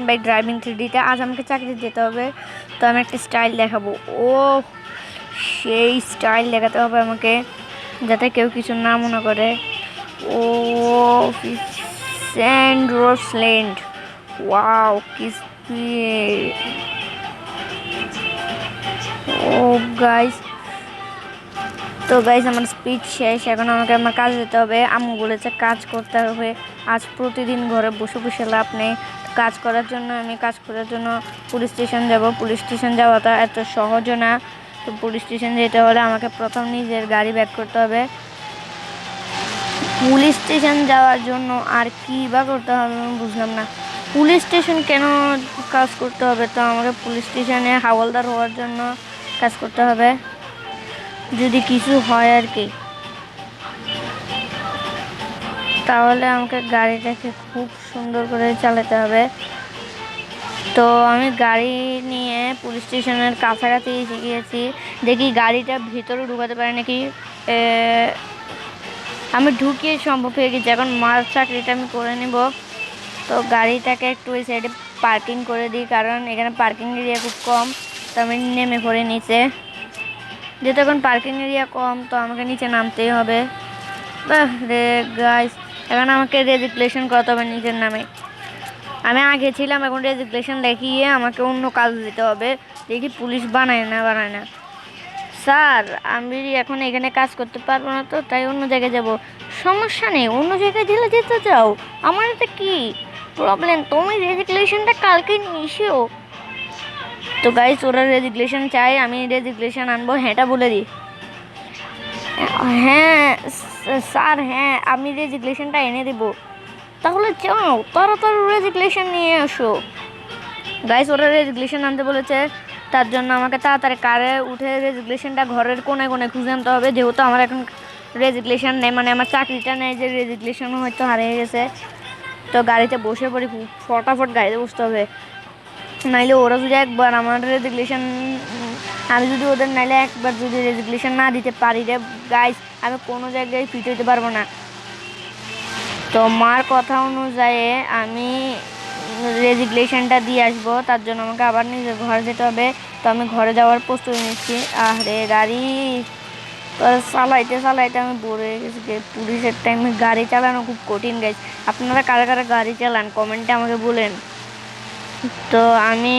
By driving 3Dতে। আজ আমাকে চাকরি যেতে হবে, তো আমি একটা স্টাইল দেখাবো। ও সেই স্টাইল দেখাতে হবে আমাকে, যাতে কেউ কিছু না মনে করে। ও স্যান্ড রোসল্যান্ড, ওয়াও কি স্পিড! ও গাইস, তো গাইস আমার স্পিড শেষ, এখন আমাকে আমার কাজে যেতে হবে। আম্মু বলেছে কাজ করতে হবে, আজ প্রতিদিন ঘরে বসে বসে লাভ নেই। কাজ করার জন্য পুলিশ স্টেশন যাব। পুলিশ স্টেশন যাওয়াটা এত সহজও না। তো পুলিশ স্টেশন যেতে হলে আমাকে প্রথম নিজের গাড়ি ব্যাক করতে হবে। পুলিশ স্টেশন যাওয়ার জন্য আর কি বা করতে হবে আমি বুঝলাম না। পুলিশ স্টেশন কেন কাজ করতে হবে? তো আমাকে পুলিশ স্টেশনে হাওলদার হওয়ার জন্য কাজ করতে হবে, যদি কিছু হয় আর কি। তাহলে আমাকে গাড়িটাকে খুব সুন্দর করে চালাতে হবে। তো আমি গাড়ি নিয়ে পুলিশ স্টেশনের কাছাকাছি এসে গিয়েছি। দেখি গাড়িটা ভিতরে ঢুকাতে পারে নাকি। আমি ঢুকিয়ে সম্ভব হয়ে গেছি। এখন মার চাকরিটা আমি করে নিব। তো গাড়িটাকে একটু ওই সাইডে পার্কিং করে দিই, কারণ এখানে পার্কিং এরিয়া খুব কম। তো আমি নেমে পড়ে নিচে, যেহেতু এখন পার্কিং এরিয়া কম তো আমাকে নিচে নামতেই হবে। বাহ রে গাইস, এখন আমাকে রেজিস্ট্রেশন করতে হবে নিজের নামে। আমি আগে ছিলাম, এখন রেজিস্ট্রেশন দেখিয়ে আমাকে অন্য কাজ দিতে হবে। দেখি পুলিশ বানায় না। স্যার আমি এখন এখানে কাজ করতে পারবো না, তো তাই অন্য জায়গায় যাব। সমস্যা নেই, অন্য জায়গায় দিলে যেতে চাও, আমার এটা কি প্রবলেম? তুমি রেজিস্ট্রেশনটা কালকে নিয়ে এসো। তো গাইস ওরা রেজিস্ট্রেশন চাই, আমি রেজিস্ট্রেশন আনবো, হ্যাঁটা বলে দিই। হ্যাঁ স্যার, হ্যাঁ আমি রেজিস্ট্রেশনটা এনে দেবো। তাহলে যাও তাড়াতাড়ি রেজিস্ট্রেশন নিয়ে আসো। গাইস ওরা রেজিস্ট্রেশন আনতে বলেছে, তার জন্য আমাকে তাড়াতাড়ি কারে উঠে রেজিস্ট্রেশনটা ঘরের কোনায় কোনায় খুঁজে আনতে হবে। যেহেতু আমার এখন রেজিস্ট্রেশন নেই, মানে আমার চাকরিটা নেই, যে রেজিস্ট্রেশন হয়তো হারিয়ে গেছে। তো গাড়িতে বসে পড়ি, ফটাফট গাড়িতে বসতে হবে। নাইলে ওরা যদি একবার আমার রেজিস্ট্রেশন, আমি যদি ওদের নাইলে একবার যদি রেজিস্ট্রেশন না দিতে পারি রে গাইস, আমি কোনো জায়গায় ফিট হইতে পারবো না। তো মার কথা অনুযায়ী আমি রেজিস্ট্রেশনটা দিয়ে আসবো, তার জন্য আমাকে আবার নিজের ঘরে যেতে হবে। তো আমি ঘরে যাওয়ার প্রস্তুতি নিচ্ছি। আরে গাড়ি চালাইতে আমি বোর হয়ে গেছি। পুলিশের টাইমে গাড়ি চালানো খুব কঠিন গাইস। আপনারা কারা কারা গাড়ি চালান কমেন্টে আমাকে বলেন। তো আমি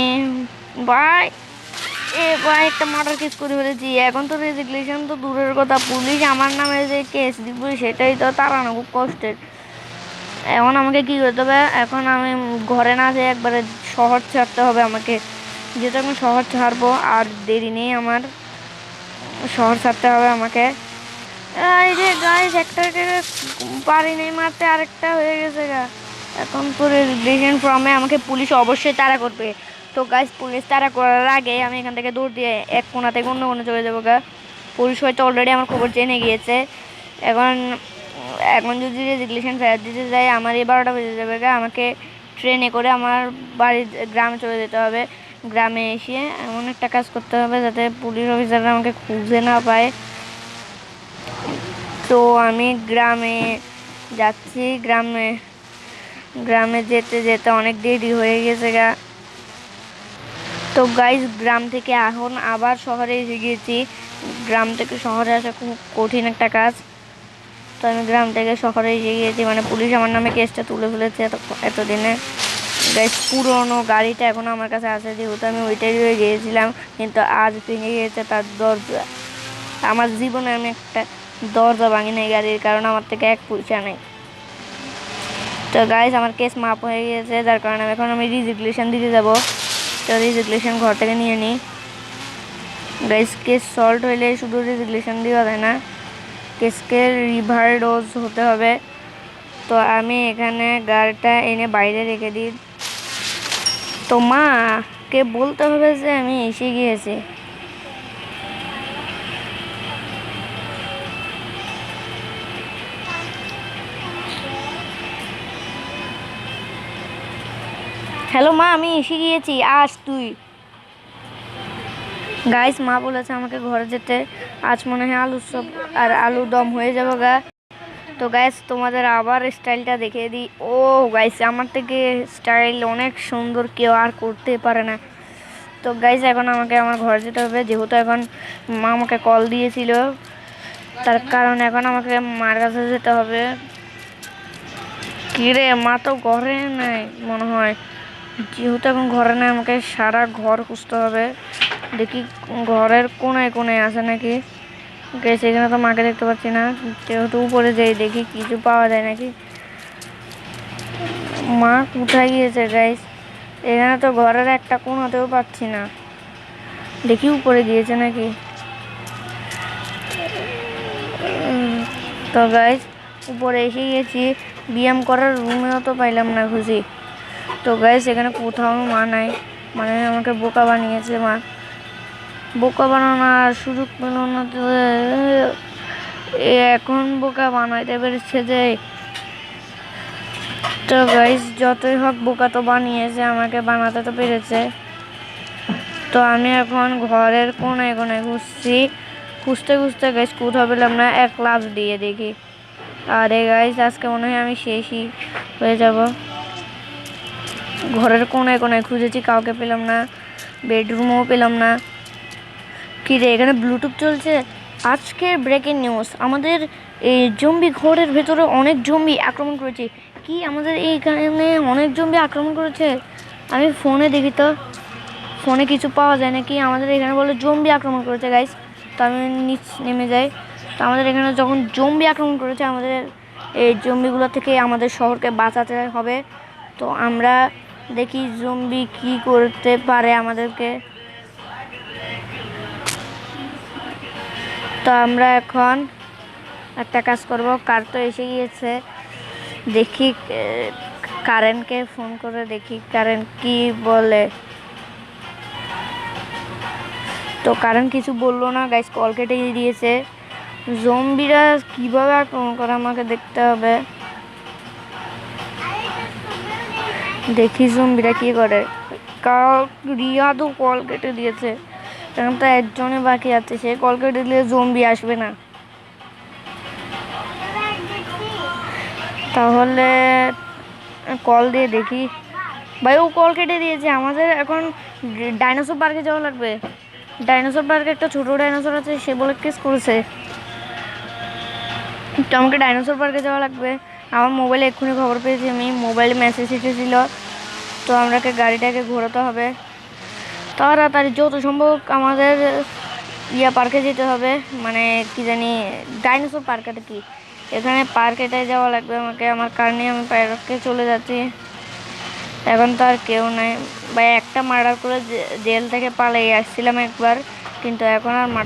ভাই একটা মার্ডার কেস করে ফেলেছি। এখন তো রেজিস্ট্রেশন তো দূরের কথা, পুলিশ আমার নামে যে কেস দিব সেটাই তো তাড়ানো খুব কষ্টের। এখন আমাকে কি করতে হবে? এখন আমি ঘরে না যেয়ে একবারে শহর ছাড়তে হবে আমাকে। যেহেতু আমি শহর ছাড়বো, আর দেরি নেই আমার, শহর ছাড়তে হবে আমাকে। এই যে গাইস একটা পারি নেই মারতে, আরেকটা হয়ে গেছে গা। এখন তো রেজিস্ট্রেশন ফর্মে আমাকে পুলিশ অবশ্যই তাড়া করবে। তো গাইস পুলিশ তাড়া করার আগে আমি এখান থেকে দৌড় দিয়ে এক কোণা থেকে অন্য কোণে চলে যাবো গা। পুলিশ হয়তো অলরেডি আমার খবর জেনে গিয়েছে। এখন এখন যদি রেজিস্ট্রেশন ফেরত দিতে যাই আমার 12টা বেজে যাবে গা। আমাকে ট্রেনে করে আমার বাড়ির গ্রামে চলে যেতে হবে। গ্রামে এসে এমন একটা কাজ করতে হবে যাতে পুলিশ অফিসাররা আমাকে খুঁজে না পায়। তো আমি গ্রামে যাচ্ছি। গ্রামে যেতে যেতে অনেক দেরি হয়ে গেছে গা। তো গাইস গ্রাম থেকে এখন আবার শহরে এসে গিয়েছি। গ্রাম থেকে শহরে আসা খুব কঠিন একটা কাজ। তো আমি গ্রাম থেকে শহরে এসে গিয়েছি, মানে পুলিশ আমার নামে কেসটা তুলে ফেলেছে এতদিনে। গাইস পুরোনো গাড়িটা এখন আমার কাছে আছে, যেহেতু আমি ওইটাই রয়ে গিয়েছিলাম, কিন্তু আজ ভেঙে গিয়েছে তার দরজা। আমার জীবনে আমি একটা দরজা ভাঙি নাই গাড়ির, কারণ আমার থেকে এক পয়সা নেই। তো গাইস আমার কেস মাপ হয়ে গিয়েছে, যার কারণে এখন আমি রেজিস্ট্রেশন দিতে যাব। তো রেজিস্ট্রেশন ঘর থেকে নিয়ে নিই। গাইস কেস সলভ হইলে শুধু রেজিস্ট্রেশন দেওয়া যায় না, কেসকে রিভার্ডোজ হতে হবে। তো আমি এখানে গাড়িটা এনে বাইরে রেখে দিই। তো মাকে বলতে হবে যে আমি এসে গিয়েছি। হ্যালো মা, আমি এসে গিয়েছি, আস তুই। গাইস মা বলেছে আমাকে ঘরে যেতে। আজ মনে হয় আলুর চপ আর আলু দম হয়ে যাবে গা। তো গাইস তোমাদের আবার স্টাইলটা দেখিয়ে দিই। ও গাইস আমার থেকে স্টাইল অনেক সুন্দর, কেউ আর করতে পারে না। তো গাইস এখন আমাকে আমার ঘরে যেতে হবে, যেহেতু এখন মা আমাকে কল দিয়েছিল, তার কারণ এখন আমাকে মার কাছে যেতে হবে। কিরে মা তো ঘরে নাই মনে হয়, যেহেতু এখন ঘরে নেই আমাকে সারা ঘর খুঁজতে হবে। দেখি ঘরের কোনায় কোনায় আছে নাকি। গেছে এখানে তো মাকে দেখতে পাচ্ছি না, যেহেতু উপরে যাই দেখি কিছু পাওয়া যায় নাকি। মা কোথায় গিয়েছে গাইস? এখানে তো ঘরের একটা কোনাতেও পাচ্ছি না, দেখি উপরে গিয়েছে নাকি। তো গাইস উপরে এসে গেছি, ব্যায়াম করার রুমেও তো পাইলাম না খুঁজি। তো গাইস এখানে কোথাও মা নাই, মানে আমাকে বোকা বানিয়েছে মা। বোকা বানানোর সুযোগ পেল না তো, এখন বোকা বানাইতে পেরেছে যে। তো গাইস যতই হোক বোকা তো বানিয়েছে, আমাকে বানাতে তো পেরেছে। তো আমি এখন ঘরের কোনায় কোনায় খুঁজছি, খুঁজতে খুঁজতে গাইস কোথাও পেলাম না, এক লাফ দিয়ে দেখি। আরে গাইস আজকে মনে হয় আমি শেষই হয়ে যাব। ঘরের কোনায় কোনায় খুঁজেছি, কাউকে পেলাম না, বেডরুমও পেলাম না। কি রে এখানে ব্লুটুথ চলছে। আজকের ব্রেকিং নিউজ, আমাদের এই জম্বি ঘরের ভেতরে অনেক জম্বি আক্রমণ করেছে। কি আমাদের এইখানে অনেক জম্বি আক্রমণ করেছে? আমি ফোনে দেখি তো, ফোনে কিছু পাওয়া যায় নাকি। আমাদের এখানে বলে জম্বি আক্রমণ করেছে গাইস। তো আমি নিচ নেমে যাই। তো আমাদের এখানে যখন জম্বি আক্রমণ করেছে, আমাদের এই জম্বিগুলো থেকে আমাদের শহরকে বাঁচাতে হবে। তো আমরা দেখি জম্বি কি করতে পারে আমাদেরকে। তো আমরা এখন একটা কাজ করব, কার তো এসে গিয়েছে, দেখি কারেন্টকে ফোন করে দেখি কারেন্ট কি বলে। তো কারেন্ট কিছু বললো না গাইস, কল কেটে দিয়েছে। জম্বিরা কিভাবে আক্রমণ করে আমাকে দেখতে হবে, দেখি জম্বিরা কি করে। রিয়া তো কল কেটে দিয়েছে, এখন তো একজনে বাকি আছে, সে কল কেটে দিলে জম্বি আসবে না। তাহলে কল দিয়ে দেখি। ভাই ও কল কেটে দিয়েছে। আমাদের এখন ডাইনোসর পার্কে যাওয়া লাগবে। ডাইনোসর পার্কে একটা ছোট ডাইনোসর আছে, সে বলে কেস করেছে। তো আমাকে ডাইনোসর পার্কে যাওয়া লাগবে। আমার মোবাইলে এক্ষুনি খবর পেয়েছি, আমি মোবাইলে মেসেজ এসেছিল। তো আমরাকে গাড়িটাকে ঘোরাতে হবে তাড়াতাড়ি, যত সম্ভব আমাদের পার্কে যেতে হবে, মানে কি জানি ডাইনোসর পার্কটা কি, এখানে পার্কেটায় যাওয়া লাগবে আমাকে। আমার কার নিয়ে আমি পার্কে চলে যাচ্ছি। এখন তো আর কেউ নাই, বা একটা মার্ডার করে জেল থেকে পালিয়ে আসছিলাম একবার, কিন্তু এখন আর মার্ডার